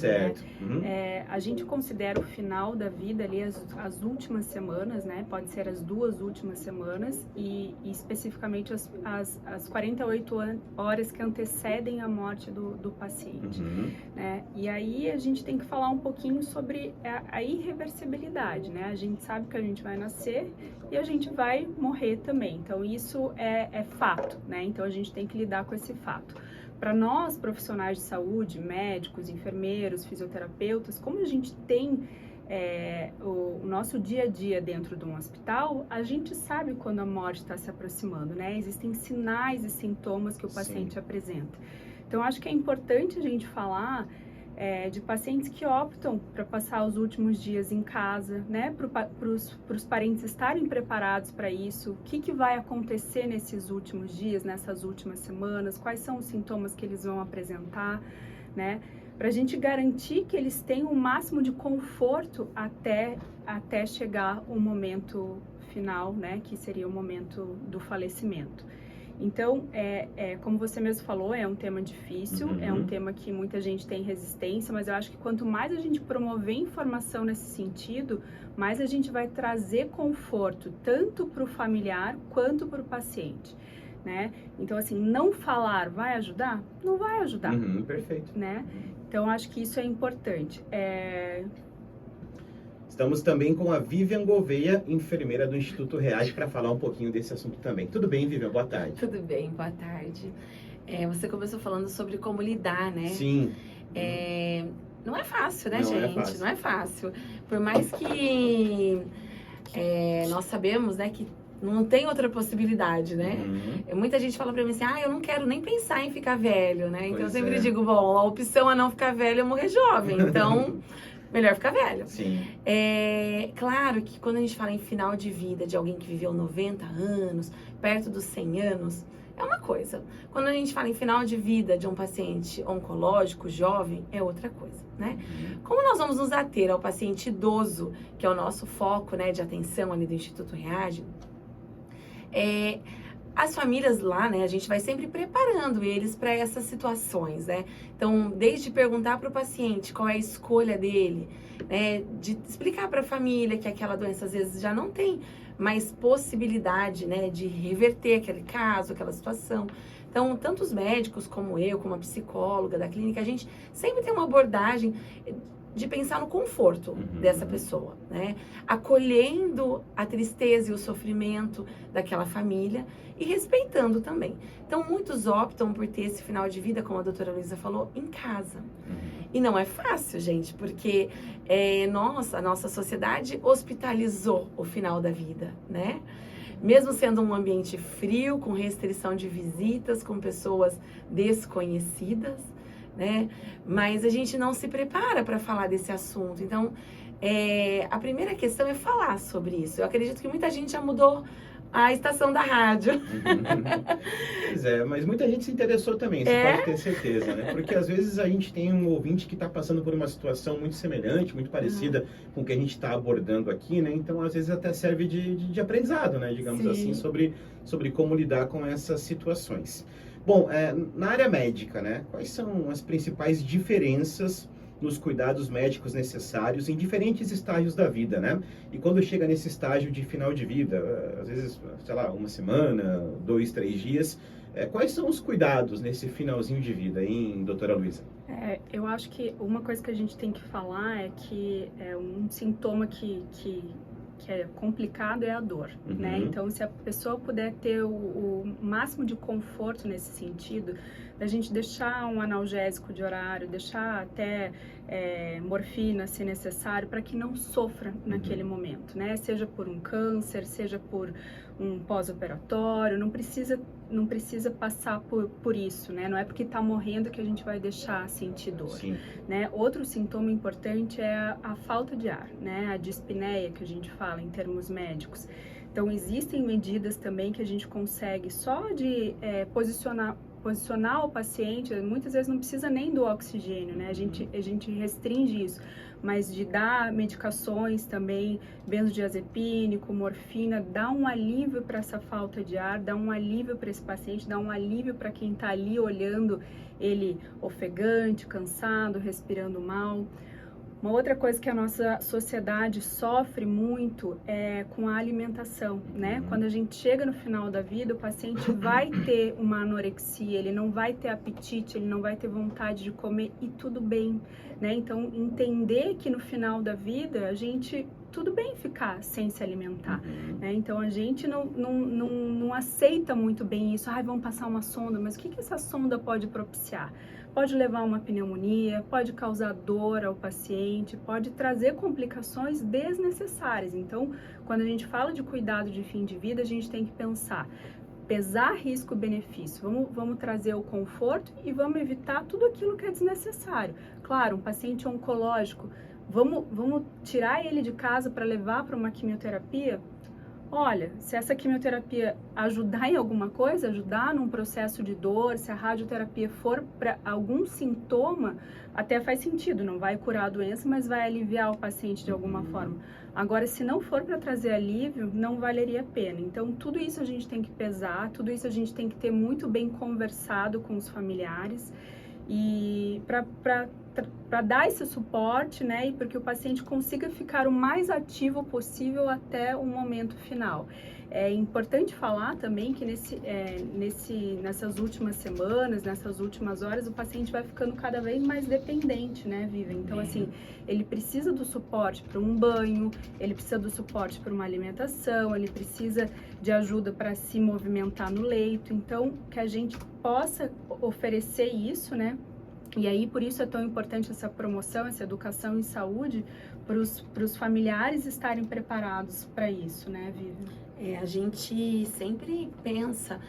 Certo. A gente considera o final da vida ali as últimas semanas, né? Pode ser as 2 últimas semanas e especificamente as 48 horas que antecedem a morte do paciente. Né? E aí a gente tem que falar um pouquinho sobre a irreversibilidade, né? A gente sabe que a gente vai nascer e a gente vai morrer também. Então isso é fato, né? Então a gente tem que lidar com esse fato. Para nós, profissionais de saúde, médicos, enfermeiros, fisioterapeutas, como a gente tem o nosso dia a dia dentro de um hospital, a gente sabe quando a morte está se aproximando, né? Existem sinais e sintomas que o paciente apresenta. Então, acho que é importante a gente falar de pacientes que optam para passar os últimos dias em casa, né? Para os parentes estarem preparados para isso, o que vai acontecer nesses últimos dias, nessas últimas semanas, quais são os sintomas que eles vão apresentar, né? Para a gente garantir que eles tenham o máximo de conforto até chegar o momento final, né? Que seria o momento do falecimento. Então, como você mesmo falou, é um tema difícil, é um tema que muita gente tem resistência, mas eu acho que quanto mais a gente promover informação nesse sentido, mais a gente vai trazer conforto, tanto para o familiar quanto para o paciente, né? Então, assim, não falar vai ajudar? Não vai ajudar. Perfeito. Né? Então, acho que isso é importante. Estamos também com a Vivian Gouveia, enfermeira do Instituto Reage, para falar um pouquinho desse assunto também. Tudo bem, Vivian? Boa tarde. Tudo bem, boa tarde. Você começou falando sobre como lidar, né? Sim. Não é fácil, né, Não gente? é fácil. Não é fácil. Por mais que nós sabemos, né, que não tem outra possibilidade, né? Muita gente fala pra mim assim, eu não quero nem pensar em ficar velho, né? Então eu sempre digo, bom, a opção é não ficar velho é morrer jovem. Então... melhor ficar velho. Sim. Claro que quando a gente fala em final de vida de alguém que viveu 90 anos, perto dos 100 anos, é uma coisa. Quando a gente fala em final de vida de um paciente oncológico, jovem, é outra coisa, né? Como nós vamos nos ater ao paciente idoso, que é o nosso foco, né, de atenção ali do Instituto Reage, as famílias lá, né, a gente vai sempre preparando eles para essas situações, né? Então, desde perguntar para o paciente qual é a escolha dele, né, de explicar para a família que aquela doença às vezes já não tem mais possibilidade, né, de reverter aquele caso, aquela situação. Então, tanto os médicos como eu, como a psicóloga da clínica, a gente sempre tem uma abordagem de pensar no conforto dessa pessoa, né? Acolhendo a tristeza e o sofrimento daquela família e respeitando também. Então, muitos optam por ter esse final de vida, como a doutora Luísa falou, em casa. E não é fácil, gente, porque a nossa sociedade hospitalizou o final da vida, né? Mesmo sendo um ambiente frio, com restrição de visitas, com pessoas desconhecidas, né? Mas a gente não se prepara para falar desse assunto. Então, a primeira questão é falar sobre isso. Eu acredito que muita gente já mudou a estação da rádio. Pois mas muita gente se interessou também, você pode ter certeza, né? Porque às vezes a gente tem um ouvinte que está passando por uma situação muito semelhante, muito parecida com o que a gente está abordando aqui, né? Então, às vezes até serve de aprendizado, né? Digamos assim, sobre como lidar com essas situações. Bom, na área médica, né? Quais são as principais diferenças nos cuidados médicos necessários em diferentes estágios da vida, né? E quando chega nesse estágio de final de vida, às vezes, sei lá, uma semana, 2, 3 dias, quais são os cuidados nesse finalzinho de vida, hein, doutora Luísa? Eu acho que uma coisa que a gente tem que falar é que um sintoma que é complicado é a dor, né? Então, se a pessoa puder ter o máximo de conforto nesse sentido, da gente deixar um analgésico de horário, deixar até morfina, se necessário, para que não sofra naquele momento, né? Seja por um câncer, seja por um pós-operatório, não precisa passar por isso, né? Não é porque está morrendo que a gente vai deixar sentir dor, né? Outro sintoma importante é a falta de ar, né? A dispneia, que a gente fala em termos médicos. Então, existem medidas também que a gente consegue só de posicionar o paciente, muitas vezes não precisa nem do oxigênio, né? A gente restringe isso, mas de dar medicações também, benzodiazepínico, morfina, dá um alívio para essa falta de ar, dá um alívio para esse paciente, dá um alívio para quem está ali olhando ele ofegante, cansado, respirando mal. Uma outra coisa que a nossa sociedade sofre muito é com a alimentação, né? Quando a gente chega no final da vida, o paciente vai ter uma anorexia, ele não vai ter apetite, ele não vai ter vontade de comer e tudo bem, né? Então, entender que no final da vida, tudo bem ficar sem se alimentar, né? Então, a gente não aceita muito bem isso. Vamos passar uma sonda, mas o que essa sonda pode propiciar? Pode levar a uma pneumonia, pode causar dor ao paciente, pode trazer complicações desnecessárias. Então, quando a gente fala de cuidado de fim de vida, a gente tem que pesar risco-benefício. Vamos trazer o conforto e vamos evitar tudo aquilo que é desnecessário. Claro, um paciente oncológico, vamos tirar ele de casa para levar para uma quimioterapia? Olha, se essa quimioterapia ajudar em alguma coisa, ajudar num processo de dor, se a radioterapia for para algum sintoma, até faz sentido, não vai curar a doença, mas vai aliviar o paciente de alguma forma. Agora, se não for para trazer alívio, não valeria a pena. Então, tudo isso a gente tem que pesar, tudo isso a gente tem que ter muito bem conversado com os familiares e para dar esse suporte, né, e para que o paciente consiga ficar o mais ativo possível até o momento final. É importante falar também que nessas últimas semanas, nessas últimas horas, o paciente vai ficando cada vez mais dependente, né, Vivian? Então, assim, ele precisa do suporte para um banho, ele precisa do suporte para uma alimentação, ele precisa de ajuda para se movimentar no leito. Então, que a gente possa oferecer isso, né? E aí, por isso é tão importante essa promoção, essa educação em saúde, para os familiares estarem preparados para isso, né, Vivian? A gente sempre pensa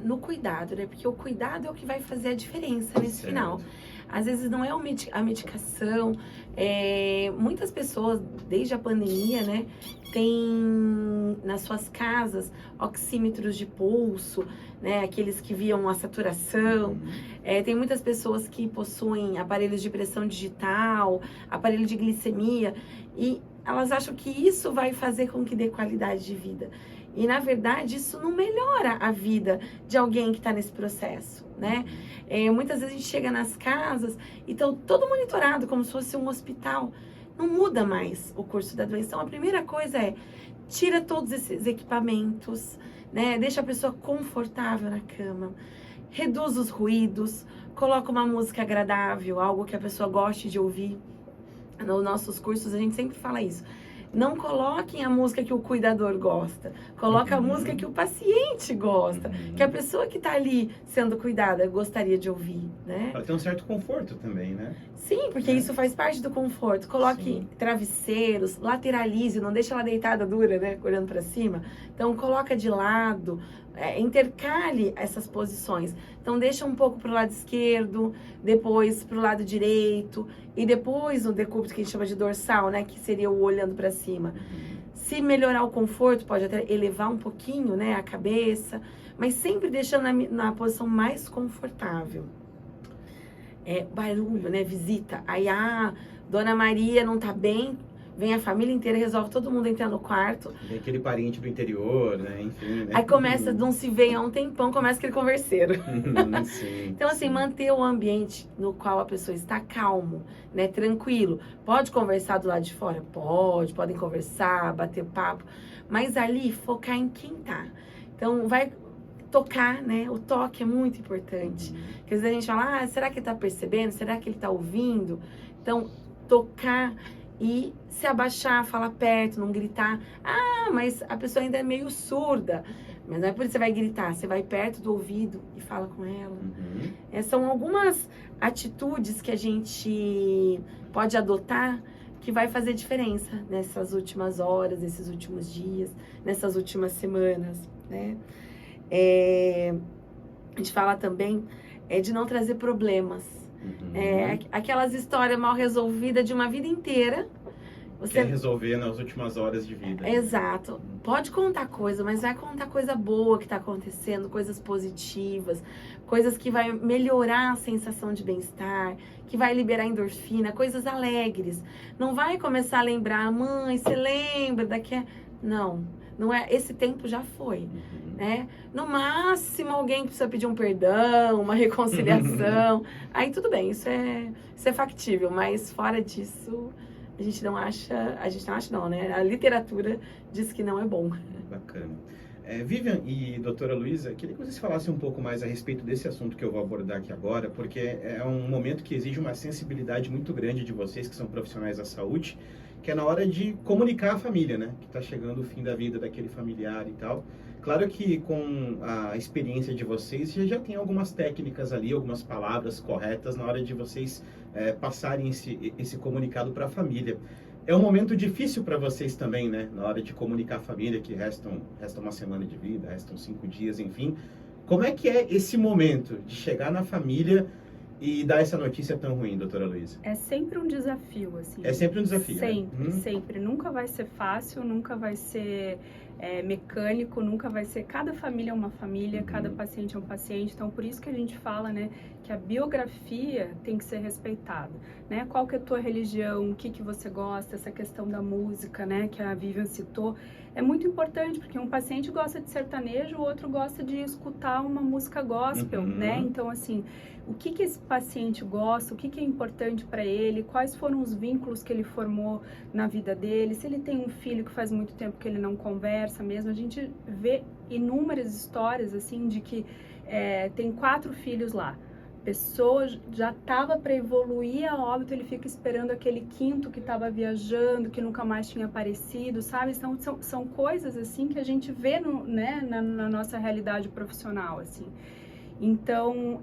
no cuidado, né? Porque o cuidado é o que vai fazer a diferença nesse final. Às vezes não é a medicação. Muitas pessoas, desde a pandemia, né, tem nas suas casas oxímetros de pulso, né, aqueles que viam a saturação. Tem muitas pessoas que possuem aparelhos de pressão digital, aparelho de glicemia, e elas acham que isso vai fazer com que dê qualidade de vida. E, na verdade, isso não melhora a vida de alguém que está nesse processo, né? Muitas vezes a gente chega nas casas e estão todo monitorado, como se fosse um hospital. Não muda mais o curso da doença. Então, a primeira coisa é, tira todos esses equipamentos, né? Deixa a pessoa confortável na cama, reduz os ruídos, coloca uma música agradável, algo que a pessoa goste de ouvir. Nos nossos cursos a gente sempre fala isso. Não coloquem a música que o cuidador gosta. Coloca a música que o paciente gosta. Que a pessoa que está ali sendo cuidada gostaria de ouvir, né? Para ter um certo conforto também, né? Sim, porque isso faz parte do conforto. Coloque travesseiros, lateralize, não deixa ela deitada dura, né? Olhando para cima. Então, coloca de lado, intercale essas posições. Então, deixa um pouco para o lado esquerdo, depois para o lado direito, e depois o decúbito que a gente chama de dorsal, né? Que seria o olhando para cima. Se melhorar o conforto, pode até elevar um pouquinho, né? A cabeça, mas sempre deixando na posição mais confortável. Barulho, né? Visita. Aí, Dona Maria não tá bem, vem a família inteira, resolve todo mundo entrar no quarto. Vem aquele parente do interior, né? Enfim, né? Aí começa, não se vê há um tempão, começa aquele converseiro. Sim, Então, assim, manter o ambiente no qual a pessoa está calmo, né? Tranquilo. Pode conversar do lado de fora? Podem conversar, bater papo. Mas ali, focar em quem tá. Então, vai tocar, né? O toque é muito importante. Porque às vezes a gente fala, será que ele tá percebendo? Será que ele tá ouvindo? Então, tocar e se abaixar, falar perto, não gritar. Mas a pessoa ainda é meio surda. Mas não é por isso que você vai gritar, você vai perto do ouvido e fala com ela. São algumas atitudes que a gente pode adotar que vai fazer diferença nessas últimas horas, nesses últimos dias, nessas últimas semanas, né? A gente fala também de não trazer problemas. Aquelas histórias mal resolvidas de uma vida inteira Quer resolver nas últimas horas de vida. Exato. Pode contar coisa, mas vai contar coisa boa que está acontecendo, coisas positivas, coisas que vai melhorar a sensação de bem-estar, que vai liberar endorfina, coisas alegres. Não vai começar a lembrar, mãe, você lembra daqui a... Não é, esse tempo já foi, né? No máximo, alguém precisa pedir um perdão, uma reconciliação. Aí tudo bem, isso é factível, mas fora disso, a gente não acha, né? A literatura diz que não é bom. Bacana. Vivian e doutora Luísa, queria que vocês falassem um pouco mais a respeito desse assunto que eu vou abordar aqui agora, porque é um momento que exige uma sensibilidade muito grande de vocês, que são profissionais da saúde, que é na hora de comunicar à família, né? Que está chegando o fim da vida daquele familiar e tal. Claro que com a experiência de vocês, já tem algumas técnicas ali, algumas palavras corretas na hora de vocês passarem esse comunicado para a família. É um momento difícil para vocês também, né? Na hora de comunicar à família que resta uma semana de vida, restam 5 dias, enfim. Como é que é esse momento de chegar na família e dar essa notícia tão ruim, doutora Luísa? É sempre um desafio, assim. É sempre um desafio. Sempre, sempre. Nunca vai ser fácil, nunca vai ser mecânico, nunca vai ser... Cada família é uma família, cada paciente é um paciente. Então, por isso que a gente fala, né, que a biografia tem que ser respeitada, né? Qual que é a tua religião, o que você gosta, essa questão da música, né, que a Vivian citou. É muito importante, porque um paciente gosta de sertanejo, o outro gosta de escutar uma música gospel, né? Então, assim, o que esse paciente gosta, o que é importante para ele, quais foram os vínculos que ele formou na vida dele, se ele tem um filho que faz muito tempo que ele não conversa mesmo. A gente vê inúmeras histórias, assim, de que tem 4 filhos lá. A pessoa já estava para evoluir a óbito, ele fica esperando aquele 5º que estava viajando, que nunca mais tinha aparecido, sabe? Então, são coisas, assim, que a gente vê na nossa realidade profissional, assim. Então,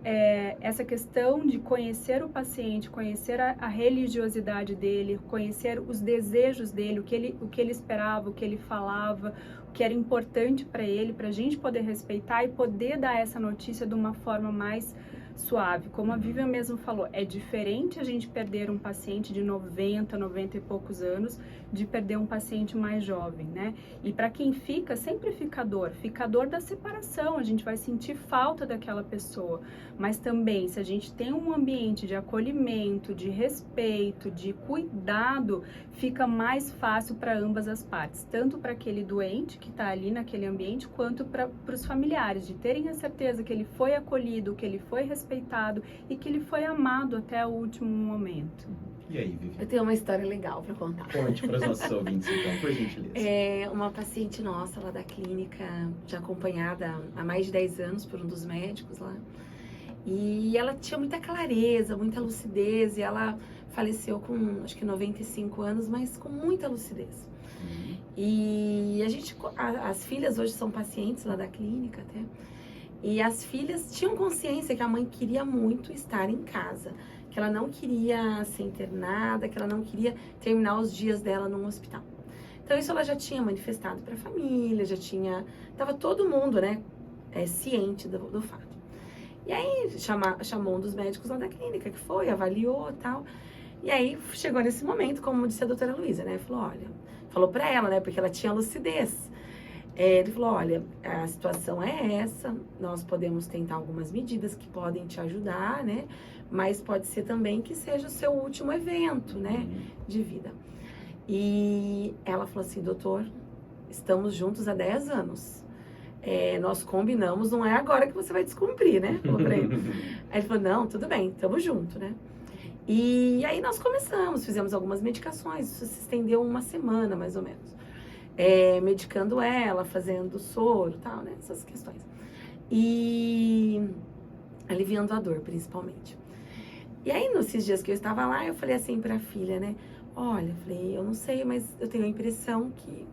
essa questão de conhecer o paciente, conhecer a religiosidade dele, conhecer os desejos dele, o que ele esperava, o que ele falava, o que era importante para ele, para a gente poder respeitar e poder dar essa notícia de uma forma mais suave. Como a Vivian mesmo falou, é diferente a gente perder um paciente de 90 e poucos anos de perder um paciente mais jovem, né? E para quem fica, sempre fica dor da separação, a gente vai sentir falta daquela pessoa, mas também se a gente tem um ambiente de acolhimento, de respeito, de cuidado, fica mais fácil para ambas as partes, tanto para aquele doente que está ali naquele ambiente, quanto para os familiares, de terem a certeza que ele foi acolhido, que ele foi respeitado e que ele foi amado até o último momento. E aí, Vivi? Eu tenho uma história legal para contar. Conte para os nossos ouvintes, então, por gentileza. Uma paciente nossa lá da clínica, já acompanhada há mais de 10 anos por um dos médicos lá, e ela tinha muita clareza, muita lucidez, e ela faleceu com, acho que 95 anos, mas com muita lucidez. E as filhas hoje são pacientes lá da clínica até, e as filhas tinham consciência que a mãe queria muito estar em casa, que ela não queria ser internada, que ela não queria terminar os dias dela num hospital. Então isso ela já tinha manifestado para a família, tava todo mundo, né, ciente do fato. E aí chamou um dos médicos lá da clínica, que foi, avaliou e tal. E aí chegou nesse momento, como disse a doutora Luísa, né, falou para ela, né, porque ela tinha lucidez. Ele falou, olha, a situação é essa, nós podemos tentar algumas medidas que podem te ajudar, né? Mas pode ser também que seja o seu último evento, né, de vida. E ela falou assim, doutor, estamos juntos há 10 anos. Nós combinamos, não é agora que você vai descumprir, né? Falou pra ele. Aí ele falou, não, tudo bem, estamos juntos, né? E aí nós fizemos algumas medicações, isso se estendeu 1 semana, mais ou menos. Medicando ela, fazendo soro e tal, né? Essas questões. E aliviando a dor, principalmente. E aí, nesses dias que eu estava lá, eu falei assim pra filha, né? Olha, eu não sei, mas eu tenho a impressão que...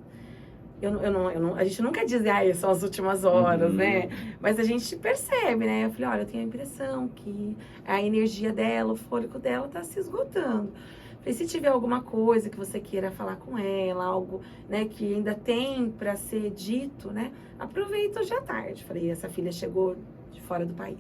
a gente nunca diz, são as últimas horas, né? Mas a gente percebe, né? Eu falei, olha, eu tenho a impressão que a energia dela, o fôlego dela tá se esgotando. Falei, se tiver alguma coisa que você queira falar com ela, algo, né, que ainda tem para ser dito, né? Aproveita hoje à tarde. Falei, essa filha chegou de fora do país.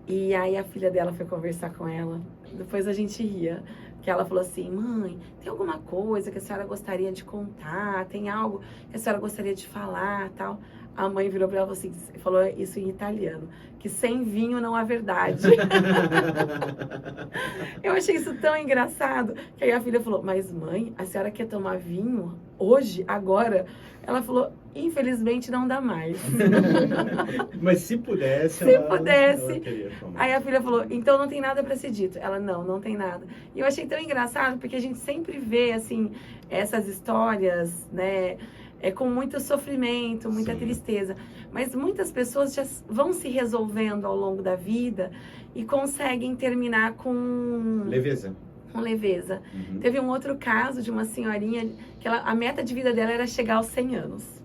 E aí a filha dela foi conversar com ela. Depois a gente ria. que ela falou assim, mãe, tem alguma coisa que a senhora gostaria de contar? Tem algo que a senhora gostaria de falar, tal? A mãe virou para ela e falou isso em italiano, que sem vinho não há verdade. Eu achei isso tão engraçado, que aí a filha falou, mas mãe, a senhora quer tomar vinho hoje, agora? Ela falou, infelizmente não dá mais. Mas se pudesse, ela teria tomado. Aí a filha falou, então não tem nada para ser dito. Ela, não tem nada. E eu achei tão engraçado, porque a gente sempre vê, assim, essas histórias, né, com muito sofrimento, muita tristeza. Mas muitas pessoas já vão se resolvendo ao longo da vida e conseguem terminar com leveza. Com leveza. Teve um outro caso de uma senhorinha que a meta de vida dela era chegar aos 100 anos.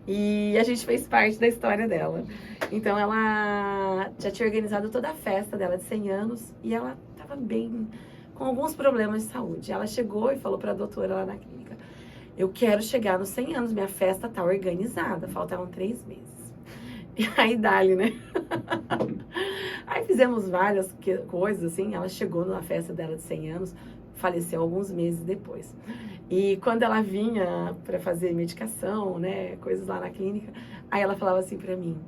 E a gente fez parte da história dela. Então ela já tinha organizado toda a festa dela de 100 anos e ela estava bem, com alguns problemas de saúde. Ela chegou e falou para a doutora lá na clínica, eu quero chegar nos 100 anos, minha festa tá organizada, faltavam 3 meses. E aí dali, né? Aí fizemos várias coisas, assim, ela chegou na festa dela de 100 anos, faleceu alguns meses depois. E quando ela vinha para fazer medicação, né, coisas lá na clínica, aí ela falava assim para mim,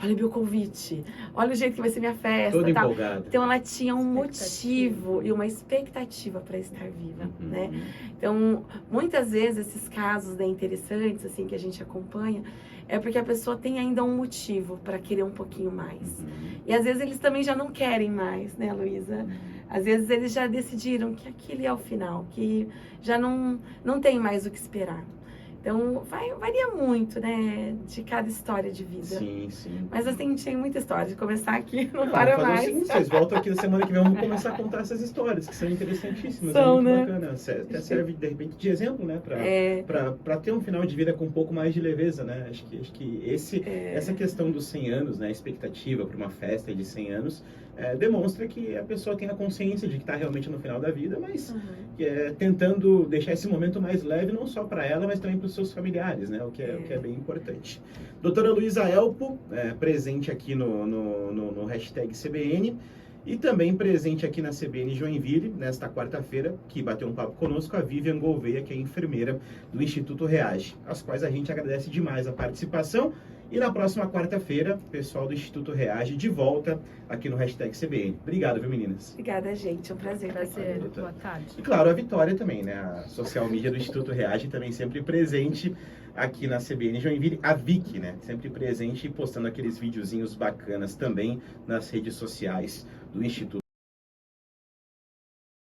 olha meu convite, olha o jeito que vai ser minha festa. Toda empolgada. Então ela tinha um motivo e uma expectativa para estar viva, né? Então, muitas vezes esses casos, né, interessantes, assim, que a gente acompanha, é porque a pessoa tem ainda um motivo para querer um pouquinho mais. E às vezes eles também já não querem mais, né, Luísa? Às vezes eles já decidiram que aquele é o final, que já não tem mais o que esperar. Então, varia muito, né, de cada história de vida. Sim, sim. Mas assim, tem muita história. De começar aqui, não para mais. Seguinte, vocês voltam aqui na semana que vem, vamos começar a contar essas histórias, que são interessantíssimas. São, é muito né? bacana. Até serve, de repente, de exemplo, né? Para ter um final de vida com um pouco mais de leveza, né? Acho que essa questão dos 100 anos, né? A expectativa para uma festa de 100 anos, demonstra que a pessoa tem a consciência de que está realmente no final da vida, mas tentando deixar esse momento mais leve, não só para ela, mas também para os seus familiares, né? O que é bem importante. Doutora Luísa Elpo, presente aqui no hashtag CBN e também presente aqui na CBN Joinville, nesta quarta-feira, que bateu um papo conosco, a Vivian Gouveia, que é enfermeira do Instituto Reage, às quais a gente agradece demais a participação. E na próxima quarta-feira, o pessoal do Instituto Reage de volta aqui no hashtag CBN. Obrigado, viu, meninas? Obrigada, gente. É um prazer. Boa tarde. E claro, a Vitória também, né? A social media do Instituto Reage também sempre presente aqui na CBN Joinville. A Vicky, né? Sempre presente e postando aqueles videozinhos bacanas também nas redes sociais do Instituto.